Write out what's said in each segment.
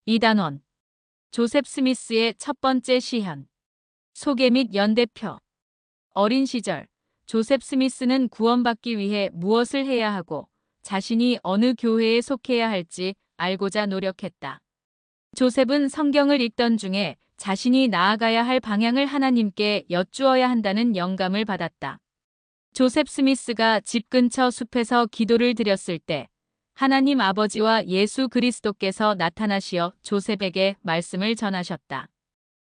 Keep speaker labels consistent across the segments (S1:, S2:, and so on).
S1: 이단원. 조셉 스미스의 첫 번째 시현. 소개 및 연대표. 어린 시절, 조셉 스미스는 구원받기 위해 무엇을 해야 하고 자신이 어느 교회에 속해야 할지 알고자 노력했다. 조셉은 성경을 읽던 중에 자신이 나아가야 할 방향을 하나님께 여쭈어야 한다는 영감을 받았다. 조셉 스미스가 집 근처 숲에서 기도를 드렸을 때 하나님 아버지와 예수 그리스도께서 나타나시어 조셉에게 말씀을 전하셨다.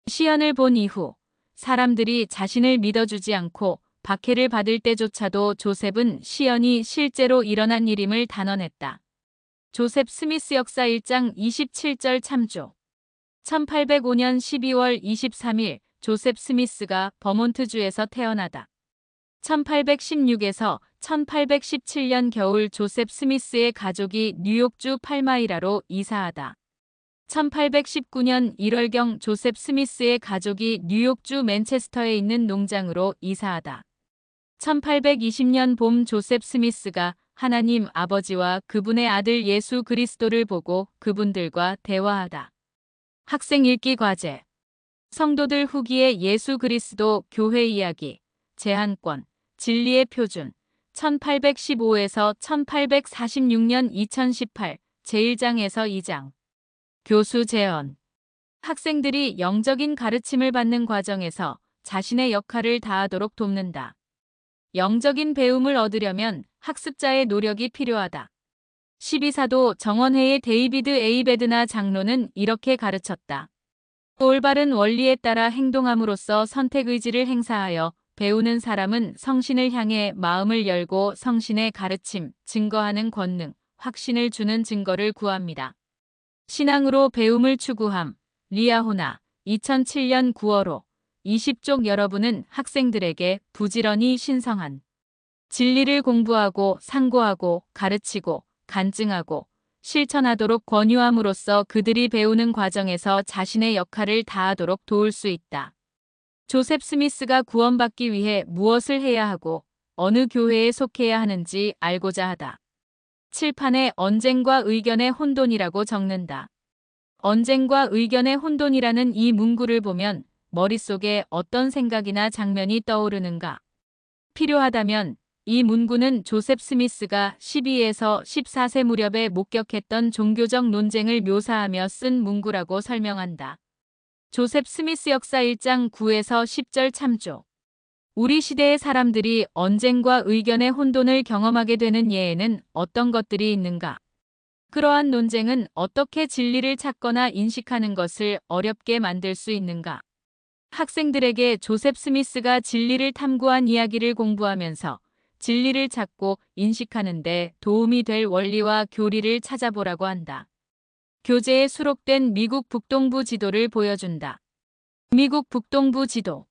S1: 시연을 본 이후 사람들이 자신을 믿어주지 않고 박해를 받을 때조차도 조셉은 시연이 실제로 일어난 일임을 단언했다. 조셉 스미스 역사 1장 27절 참조. 1805년 12월 23일 조셉 스미스가 버몬트주에서 태어나다. 1816에서 1817년 겨울 조셉 스미스의 가족이 뉴욕주 팔마이라로 이사하다. 1819년 1월경 조셉 스미스의 가족이 뉴욕주 맨체스터에 있는 농장으로 이사하다. 1820년 봄 조셉 스미스가 하나님 아버지와 그분의 아들 예수 그리스도를 보고 그분들과 대화하다. 학생 읽기 과제. 성도들 후기에 예수 그리스도 교회 이야기, 제한권, 진리의 표준, 1815에서 1846년 2018, 제1장에서 2장. 교수 제언. 학생들이 영적인 가르침을 받는 과정에서 자신의 역할을 다하도록 돕는다. 영적인 배움을 얻으려면 학습자의 노력이 필요하다. 12사도 정원회의 데이비드 A. 베드나 장로는 이렇게 가르쳤다. 올바른 원리에 따라 행동함으로써 선택의지를 행사하여 배우는 사람은 성신을 향해 마음을 열고 성신의 가르침, 증거하는 권능, 확신을 주는 증거를 구합니다. 신앙으로 배움을 추구함. 리아호나 2007년 9월호 20쪽. 여러분은 학생들에게 부지런히 신성한 진리를 공부하고 상고하고 가르치고 간증하고 실천하도록 권유함으로써 그들이 배우는 과정에서 자신의 역할을 다하도록 도울 수 있다. 조셉 스미스가 구원받기 위해 무엇을 해야 하고 어느 교회에 속해야 하는지 알고자 하다. 칠판에 언쟁과 의견의 혼돈이라고 적는다. 언쟁과 의견의 혼돈이라는 이 문구를 보면 머릿속에 어떤 생각이나 장면이 떠오르는가? 필요하다면 이 문구는 조셉 스미스가 12에서 14세 무렵에 목격했던 종교적 논쟁을 묘사하며 쓴 문구라고 설명한다. 조셉 스미스 역사 1장 9에서 10절 참조. 우리 시대의 사람들이 언쟁과 의견의 혼돈을 경험하게 되는 예에는 어떤 것들이 있는가? 그러한 논쟁은 어떻게 진리를 찾거나 인식하는 것을 어렵게 만들 수 있는가? 학생들에게 조셉 스미스가 진리를 탐구한 이야기를 공부하면서 진리를 찾고 인식하는 데 도움이 될 원리와 교리를 찾아보라고 한다. 교재에 수록된 미국 북동부 지도를 보여준다. 미국 북동부 지도.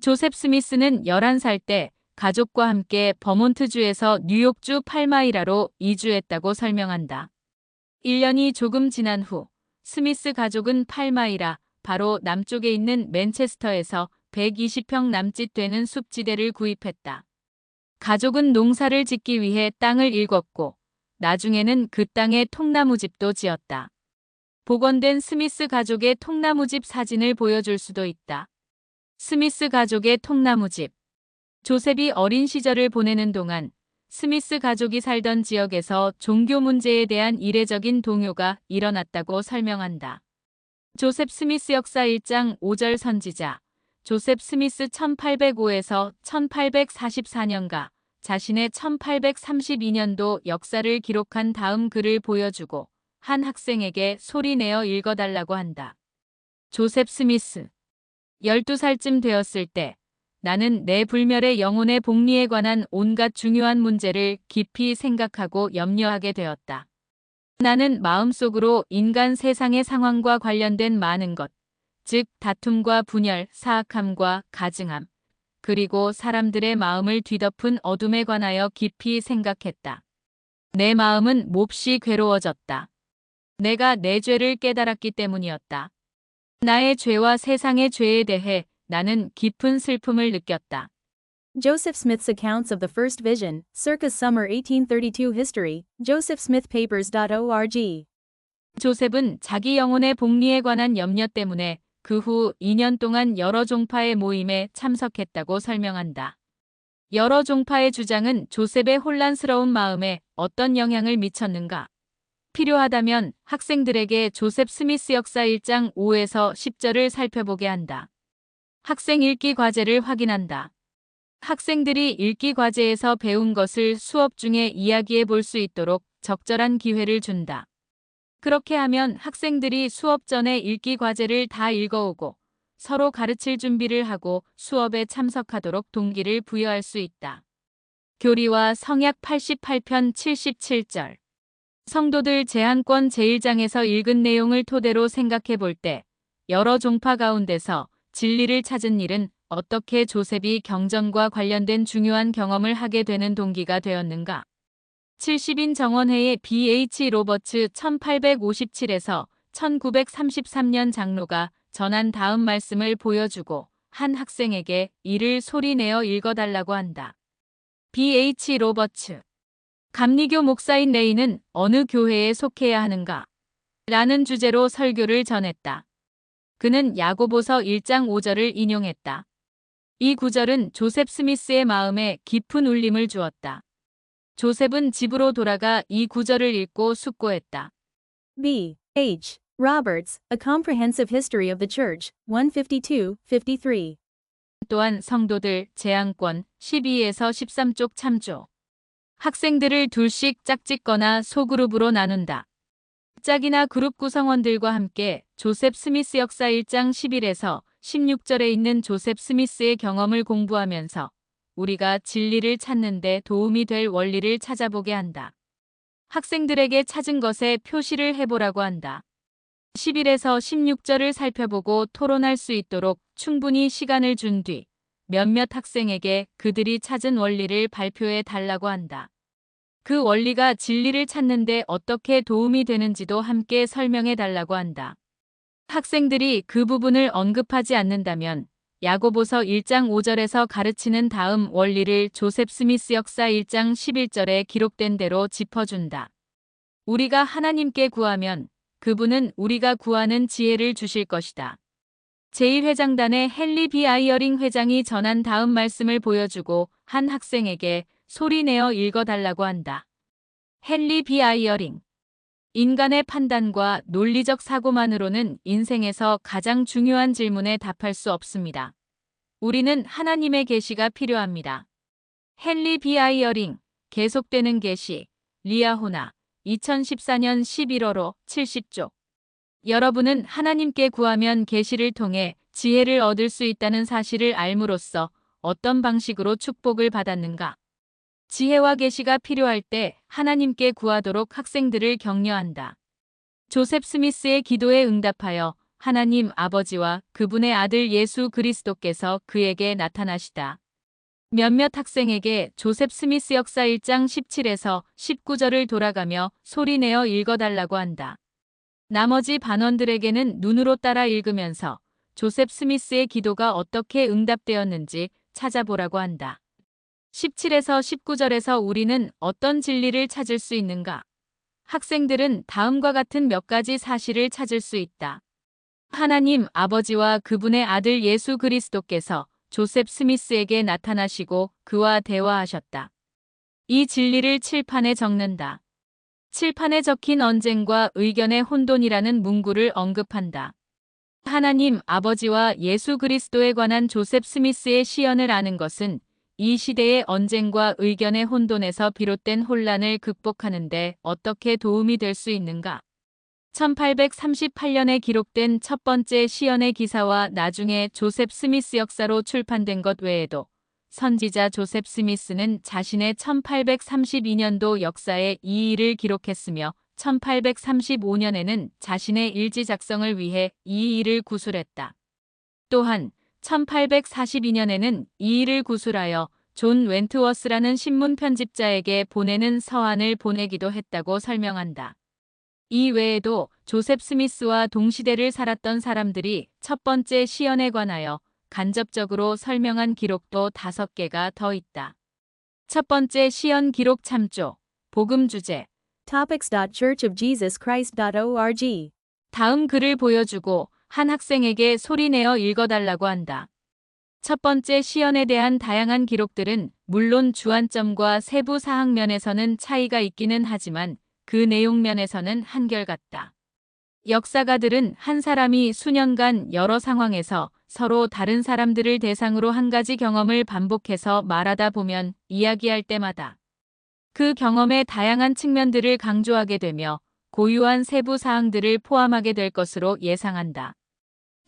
S1: 조셉 스미스는 11살 때 가족과 함께 버몬트주에서 뉴욕주 팔마이라로 이주했다고 설명한다. 1년이 조금 지난 후 스미스 가족은 팔마이라, 바로 남쪽에 있는 맨체스터에서 120평 남짓 되는 숲지대를 구입했다. 가족은 농사를 짓기 위해 땅을 일궜고 나중에는 그 땅에 통나무집도 지었다. 복원된 스미스 가족의 통나무집 사진을 보여줄 수도 있다. 스미스 가족의 통나무집. 조셉이 어린 시절을 보내는 동안 스미스 가족이 살던 지역에서 종교 문제에 대한 이례적인 동요가 일어났다고 설명한다. 조셉 스미스 역사 1장 5절 선지자. 조셉 스미스 1805에서 1844년가 자신의 1832년도 역사를 기록한 다음 글을 보여주고 한 학생에게 소리내어 읽어달라고 한다. 조셉 스미스. 12살쯤 되었을 때 나는 내 불멸의 영혼의 복리에 관한 온갖 중요한 문제를 깊이 생각하고 염려하게 되었다. 나는 마음속으로 인간 세상의 상황과 관련된 많은 것, 즉 다툼과 분열, 사악함과 가증함, 그리고 사람들의 마음을 뒤덮은 어둠에 관하여 깊이 생각했다. 내 마음은 몹시 괴로워졌다. 내가 내 죄를 깨달았기 때문이었다. 나의 죄와 세상의 죄에 대해 나는 깊은 슬픔을 느꼈다.
S2: Joseph Smith's accounts of the first vision, circa summer 1832 history, josephsmithpapers.org.
S1: 조셉은 자기 영혼의 복리에 관한 염려 때문에 그 후 2년 동안 여러 종파의 모임에 참석했다고 설명한다. 여러 종파의 주장은 조셉의 혼란스러운 마음에 어떤 영향을 미쳤는가? 필요하다면 학생들에게 조셉 스미스 역사 1장 5에서 10절을 살펴보게 한다. 학생 읽기 과제를 확인한다. 학생들이 읽기 과제에서 배운 것을 수업 중에 이야기해 볼 수 있도록 적절한 기회를 준다. 그렇게 하면 학생들이 수업 전에 읽기 과제를 다 읽어오고 서로 가르칠 준비를 하고 수업에 참석하도록 동기를 부여할 수 있다. 교리와 성약 88편 77절. 성도들 제한권 제1장에서 읽은 내용을 토대로 생각해 볼 때 여러 종파 가운데서 진리를 찾은 일은 어떻게 조셉이 경전과 관련된 중요한 경험을 하게 되는 동기가 되었는가? 70인 정원회의 B.H. 로버츠 1857에서 1933년 장로가 전한 다음 말씀을 보여주고 한 학생에게 이를 소리내어 읽어달라고 한다. B.H. 로버츠. 감리교 목사인 레이는 어느 교회에 속해야 하는가? 라는 주제로 설교를 전했다. 그는 야고보서 1장 5절을 인용했다. 이 구절은 조셉 스미스의 마음에 깊은 울림을 주었다. 조셉은 집으로 돌아가 이 구절을 읽고 숙고했다.
S2: B. H. Roberts, A Comprehensive History of the Church, 152-53.
S1: 또한 성도들 제한권 12에서 13쪽 참조. 학생들을 둘씩 짝짓거나 소그룹으로 나눈다. 짝이나 그룹 구성원들과 함께 조셉 스미스 역사 1장 11에서 16절에 있는 조셉 스미스의 경험을 공부하면서 우리가 진리를 찾는 데 도움이 될 원리를 찾아보게 한다. 학생들에게 찾은 것에 표시를 해보라고 한다. 11에서 16절을 살펴보고 토론할 수 있도록 충분히 시간을 준 뒤 몇몇 학생에게 그들이 찾은 원리를 발표해 달라고 한다. 그 원리가 진리를 찾는 데 어떻게 도움이 되는지도 함께 설명해 달라고 한다. 학생들이 그 부분을 언급하지 않는다면 야고보서 1장 5절에서 가르치는 다음 원리를 조셉 스미스 역사 1장 11절에 기록된 대로 짚어준다. 우리가 하나님께 구하면 그분은 우리가 구하는 지혜를 주실 것이다. 제1회장단의 헨리 B. 아이어링 회장이 전한 다음 말씀을 보여주고 한 학생에게 소리내어 읽어달라고 한다. 헨리 B. 아이어링. 인간의 판단과 논리적 사고만으로는 인생에서 가장 중요한 질문에 답할 수 없습니다. 우리는 하나님의 계시가 필요합니다. 헨리 B. 아이어링, 계속되는 계시, 리아호나, 2014년 11월호 70쪽. 여러분은 하나님께 구하면 계시를 통해 지혜를 얻을 수 있다는 사실을 알므로써 어떤 방식으로 축복을 받았는가? 지혜와 계시가 필요할 때 하나님께 구하도록 학생들을 격려한다. 조셉 스미스의 기도에 응답하여 하나님 아버지와 그분의 아들 예수 그리스도께서 그에게 나타나시다. 몇몇 학생에게 조셉 스미스 역사 1장 17에서 19절을 돌아가며 소리내어 읽어달라고 한다. 나머지 반원들에게는 눈으로 따라 읽으면서 조셉 스미스의 기도가 어떻게 응답되었는지 찾아보라고 한다. 17에서 19절에서 우리는 어떤 진리를 찾을 수 있는가? 학생들은 다음과 같은 몇 가지 사실을 찾을 수 있다. 하나님 아버지와 그분의 아들 예수 그리스도께서 조셉 스미스에게 나타나시고 그와 대화하셨다. 이 진리를 칠판에 적는다. 칠판에 적힌 언쟁과 의견의 혼돈이라는 문구를 언급한다. 하나님 아버지와 예수 그리스도에 관한 조셉 스미스의 시연을 아는 것은 이 시대의 언쟁과 의견의 혼돈에서 비롯된 혼란을 극복하는 데 어떻게 도움이 될 수 있는가? 1838년에 기록된 첫 번째 시연의 기사와 나중에 조셉 스미스 역사로 출판된 것 외에도 선지자 조셉 스미스는 자신의 1832년도 역사에 이 일을 기록했으며 1835년에는 자신의 일지 작성을 위해 이 일을 구술했다. 또한 1842년에는 이 일을 구술하여 존 웬트워스라는 신문 편집자에게 보내는 서한을 보내기도 했다고 설명한다. 이 외에도 조셉 스미스와 동시대를 살았던 사람들이 첫 번째 시연에 관하여 간접적으로 설명한 기록도 5개가 더 있다. 첫 번째 시연 기록 참조, 복음 주제,
S2: topics.churchofjesuschrist.org.
S1: 다음 글을 보여주고 한 학생에게 소리내어 읽어달라고 한다. 첫 번째 시연에 대한 다양한 기록들은 물론 주안점과 세부 사항 면에서는 차이가 있기는 하지만 그 내용 면에서는 한결같다. 역사가들은 한 사람이 수년간 여러 상황에서 서로 다른 사람들을 대상으로 한 가지 경험을 반복해서 말하다 보면 이야기할 때마다 그 경험의 다양한 측면들을 강조하게 되며 고유한 세부 사항들을 포함하게 될 것으로 예상한다.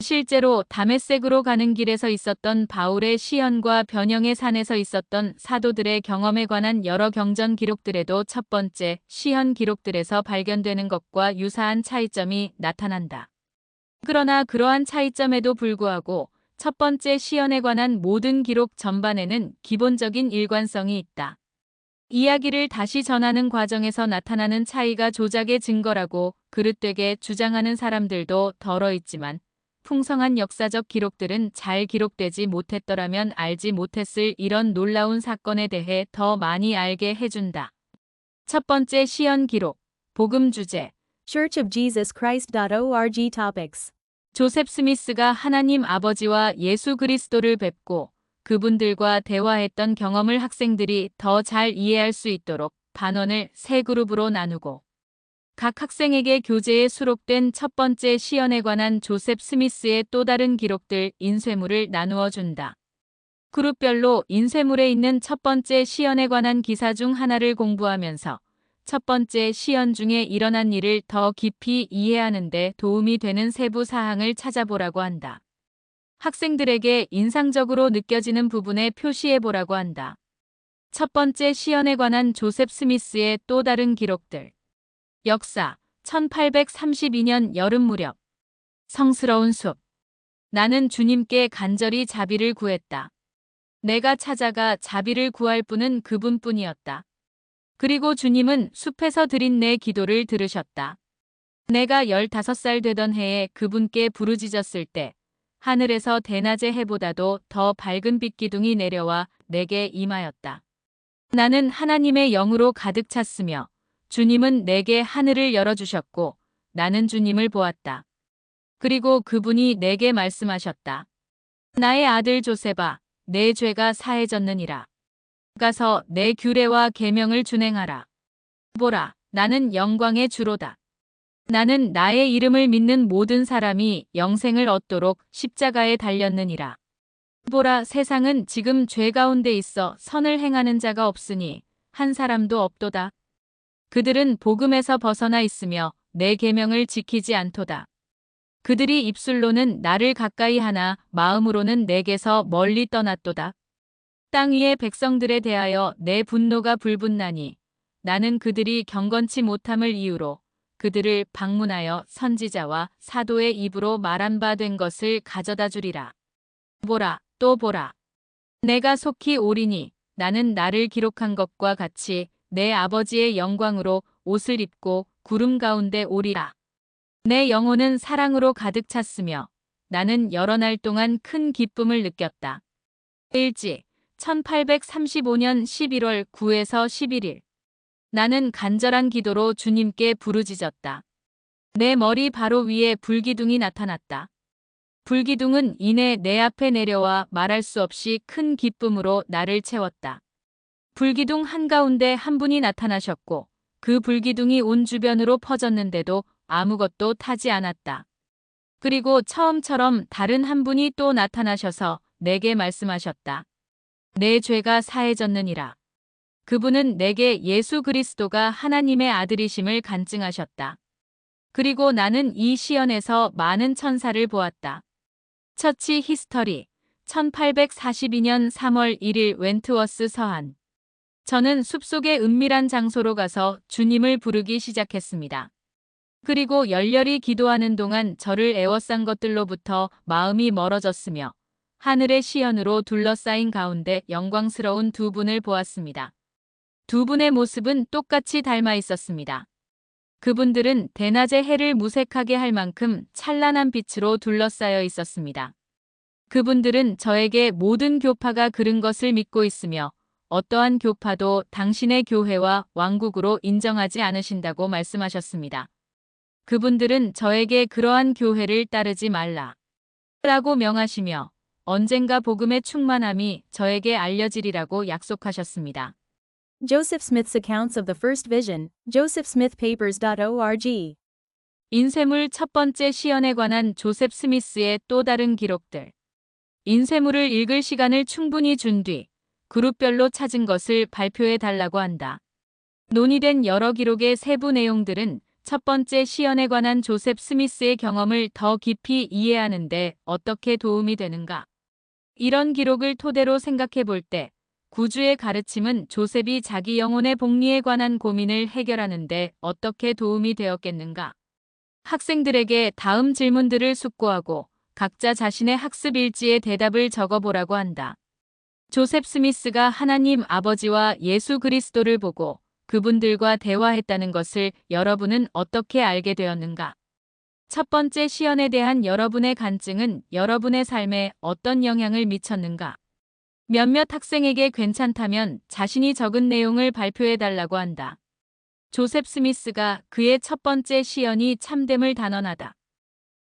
S1: 실제로 다메섹으로 가는 길에서 있었던 바울의 시연과 변형의 산에서 있었던 사도들의 경험에 관한 여러 경전 기록들에도 첫 번째 시연 기록들에서 발견되는 것과 유사한 차이점이 나타난다. 그러나 그러한 차이점에도 불구하고 첫 번째 시연에 관한 모든 기록 전반에는 기본적인 일관성이 있다. 이야기를 다시 전하는 과정에서 나타나는 차이가 조작의 증거라고 그릇되게 주장하는 사람들도 덜어 있지만 풍성한 역사적 기록들은 잘 기록되지 못했더라면 알지 못했을 이런 놀라운 사건에 대해 더 많이 알게 해준다. 첫 번째 시연 기록, 복음 주제.
S2: churchofjesuschrist.org topics.
S1: 조셉 스미스가 하나님 아버지와 예수 그리스도를 뵙고 그분들과 대화했던 경험을 학생들이 더 잘 이해할 수 있도록 반원을 세 그룹으로 나누고 각 학생에게 교재에 수록된 첫 번째 시연에 관한 조셉 스미스의 또 다른 기록들 인쇄물을 나누어 준다. 그룹별로 인쇄물에 있는 첫 번째 시연에 관한 기사 중 하나를 공부하면서 첫 번째 시연 중에 일어난 일을 더 깊이 이해하는 데 도움이 되는 세부 사항을 찾아보라고 한다. 학생들에게 인상적으로 느껴지는 부분에 표시해 보라고 한다. 첫 번째 시연에 관한 조셉 스미스의 또 다른 기록들. 역사, 1832년 여름 무렵. 성스러운 숲. 나는 주님께 간절히 자비를 구했다. 내가 찾아가 자비를 구할 분은 그분뿐이었다. 그리고 주님은 숲에서 드린 내 기도를 들으셨다. 내가 15살 되던 해에 그분께 부르짖었을 때 하늘에서 대낮의 해보다도 더 밝은 빛기둥이 내려와 내게 임하였다. 나는 하나님의 영으로 가득 찼으며 주님은 내게 하늘을 열어주셨고 나는 주님을 보았다. 그리고 그분이 내게 말씀하셨다. 나의 아들 조셉아, 내 죄가 사해졌느니라. 가서 내 규례와 계명을 준행하라. 보라, 나는 영광의 주로다. 나는 나의 이름을 믿는 모든 사람이 영생을 얻도록 십자가에 달렸느니라. 보라, 세상은 지금 죄 가운데 있어 선을 행하는 자가 없으니 한 사람도 없도다. 그들은 복음에서 벗어나 있으며 내 계명을 지키지 않도다. 그들이 입술로는 나를 가까이 하나 마음으로는 내게서 멀리 떠났도다. 땅 위의 백성들에 대하여 내 분노가 불붙나니 나는 그들이 경건치 못함을 이유로 그들을 방문하여 선지자와 사도의 입으로 말한 바 된 것을 가져다 주리라. 보라, 또 보라. 내가 속히 오리니 나는 나를 기록한 것과 같이 내 아버지의 영광으로 옷을 입고 구름 가운데 오리라. 내 영혼은 사랑으로 가득 찼으며 나는 여러 날 동안 큰 기쁨을 느꼈다. 일지 1835년 11월 9에서 11일. 나는 간절한 기도로 주님께 부르짖었다. 내 머리 바로 위에 불기둥이 나타났다. 불기둥은 이내 내 앞에 내려와 말할 수 없이 큰 기쁨으로 나를 채웠다. 불기둥 한가운데 한 분이 나타나셨고 그 불기둥이 온 주변으로 퍼졌는데도 아무것도 타지 않았다. 그리고 처음처럼 다른 한 분이 또 나타나셔서 내게 말씀하셨다. 내 죄가 사해졌느니라. 그분은 내게 예수 그리스도가 하나님의 아들이심을 간증하셨다. 그리고 나는 이 시연에서 많은 천사를 보았다. 처치 히스터리 1842년 3월 1일 웬트워스 서한. 저는 숲속의 은밀한 장소로 가서 주님을 부르기 시작했습니다. 그리고 열렬히 기도하는 동안 저를 애워싼 것들로부터 마음이 멀어졌으며 하늘의 시연으로 둘러싸인 가운데 영광스러운 두 분을 보았습니다. 두 분의 모습은 똑같이 닮아 있었습니다. 그분들은 대낮의 해를 무색하게 할 만큼 찬란한 빛으로 둘러싸여 있었습니다. 그분들은 저에게 모든 교파가 그른 것을 믿고 있으며 어떠한 교파도 당신의 교회와 왕국으로 인정하지 않으신다고 말씀하셨습니다. 그분들은 저에게 그러한 교회를 따르지 말라 라고 명하시며 언젠가 복음의 충만함이 저에게 알려지리라고 약속하셨습니다.
S2: Joseph Smith's accounts of the first vision, josephsmithpapers.org.
S1: 인쇄물 첫 번째 시연에 관한 조셉 스미스의 또 다른 기록들. 인쇄물을 읽을 시간을 충분히 준 뒤 그룹별로 찾은 것을 발표해 달라고 한다. 논의된 여러 기록의 세부 내용들은 첫 번째 시연에 관한 조셉 스미스의 경험을 더 깊이 이해하는 데 어떻게 도움이 되는가? 이런 기록을 토대로 생각해 볼 때 구주의 가르침은 조셉이 자기 영혼의 복리에 관한 고민을 해결하는 데 어떻게 도움이 되었겠는가? 학생들에게 다음 질문들을 숙고하고 각자 자신의 학습 일지에 대답을 적어보라고 한다. 조셉 스미스가 하나님 아버지와 예수 그리스도를 보고 그분들과 대화했다는 것을 여러분은 어떻게 알게 되었는가? 첫 번째 시연에 대한 여러분의 간증은 여러분의 삶에 어떤 영향을 미쳤는가? 몇몇 학생에게 괜찮다면 자신이 적은 내용을 발표해달라고 한다. 조셉 스미스가 그의 첫 번째 시연이 참됨을 단언하다.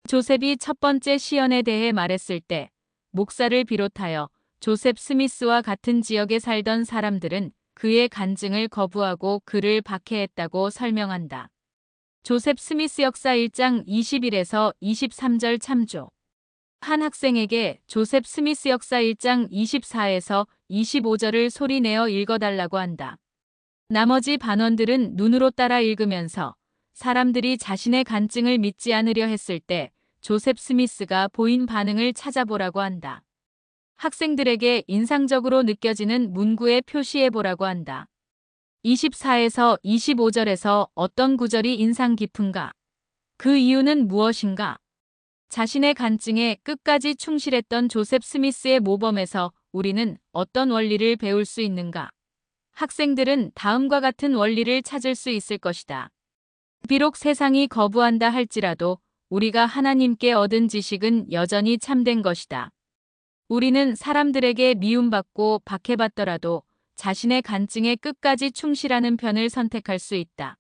S1: 조셉이 첫 번째 시연에 대해 말했을 때 목사를 비롯하여 조셉 스미스와 같은 지역에 살던 사람들은 그의 간증을 거부하고 그를 박해했다고 설명한다. 조셉 스미스 역사 1장 21에서 23절 참조. 한 학생에게 조셉 스미스 역사 1장 24에서 25절을 소리내어 읽어달라고 한다. 나머지 반원들은 눈으로 따라 읽으면서 사람들이 자신의 간증을 믿지 않으려 했을 때 조셉 스미스가 보인 반응을 찾아보라고 한다. 학생들에게 인상적으로 느껴지는 문구에 표시해보라고 한다. 24에서 25절에서 어떤 구절이 인상 깊은가? 그 이유는 무엇인가? 자신의 간증에 끝까지 충실했던 조셉 스미스의 모범에서 우리는 어떤 원리를 배울 수 있는가? 학생들은 다음과 같은 원리를 찾을 수 있을 것이다. 비록 세상이 거부한다 할지라도 우리가 하나님께 얻은 지식은 여전히 참된 것이다. 우리는 사람들에게 미움받고 박해받더라도 자신의 간증에 끝까지 충실하는 편을 선택할 수 있다.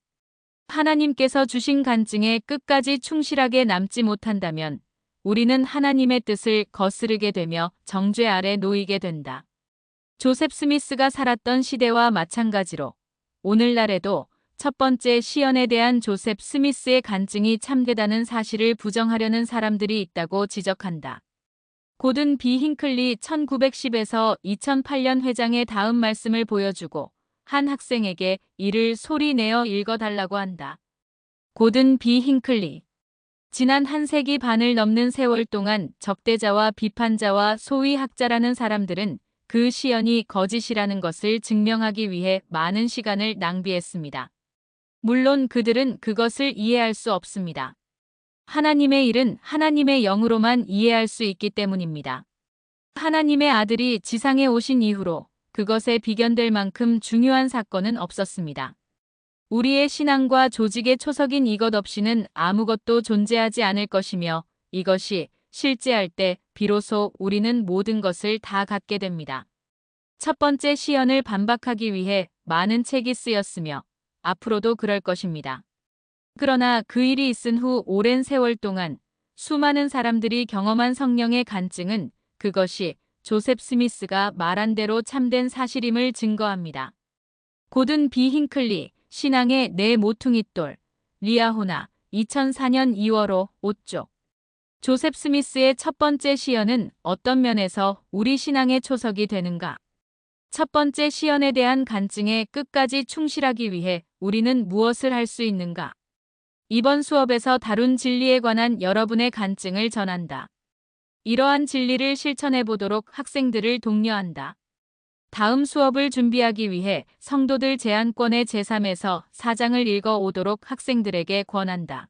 S1: 하나님께서 주신 간증에 끝까지 충실하게 남지 못한다면 우리는 하나님의 뜻을 거스르게 되며 정죄 아래 놓이게 된다. 조셉 스미스가 살았던 시대와 마찬가지로 오늘날에도 첫 번째 시연에 대한 조셉 스미스의 간증이 참되다는 사실을 부정하려는 사람들이 있다고 지적한다. 고든 B. 힌클리 1910에서 2008년 회장의 다음 말씀을 보여주고 한 학생에게 이를 소리내어 읽어달라고 한다. 고든 B. 힌클리. 지난 한 세기 반을 넘는 세월 동안 적대자와 비판자와 소위 학자라는 사람들은 그 시연이 거짓이라는 것을 증명하기 위해 많은 시간을 낭비했습니다. 물론 그들은 그것을 이해할 수 없습니다. 하나님의 일은 하나님의 영으로만 이해할 수 있기 때문입니다. 하나님의 아들이 지상에 오신 이후로 그것에 비견될 만큼 중요한 사건은 없었습니다. 우리의 신앙과 조직의 초석인 이것 없이는 아무것도 존재하지 않을 것이며 이것이 실제할 때 비로소 우리는 모든 것을 다 갖게 됩니다. 첫 번째 시연을 반박하기 위해 많은 책이 쓰였으며 앞으로도 그럴 것입니다. 그러나 그 일이 있은 후 오랜 세월 동안 수많은 사람들이 경험한 성령의 간증은 그것이 조셉 스미스가 말한 대로 참된 사실임을 증거합니다. 고든 B. 힌클리, 신앙의 네 모퉁이돌, 리아호나, 2004년 2월 5쪽. 조셉 스미스의 첫 번째 시연은 어떤 면에서 우리 신앙의 초석이 되는가? 첫 번째 시연에 대한 간증에 끝까지 충실하기 위해 우리는 무엇을 할 수 있는가? 이번 수업에서 다룬 진리에 관한 여러분의 간증을 전한다. 이러한 진리를 실천해 보도록 학생들을 독려한다. 다음 수업을 준비하기 위해 성도들 제안권의 제3에서 4장을 읽어 오도록 학생들에게 권한다.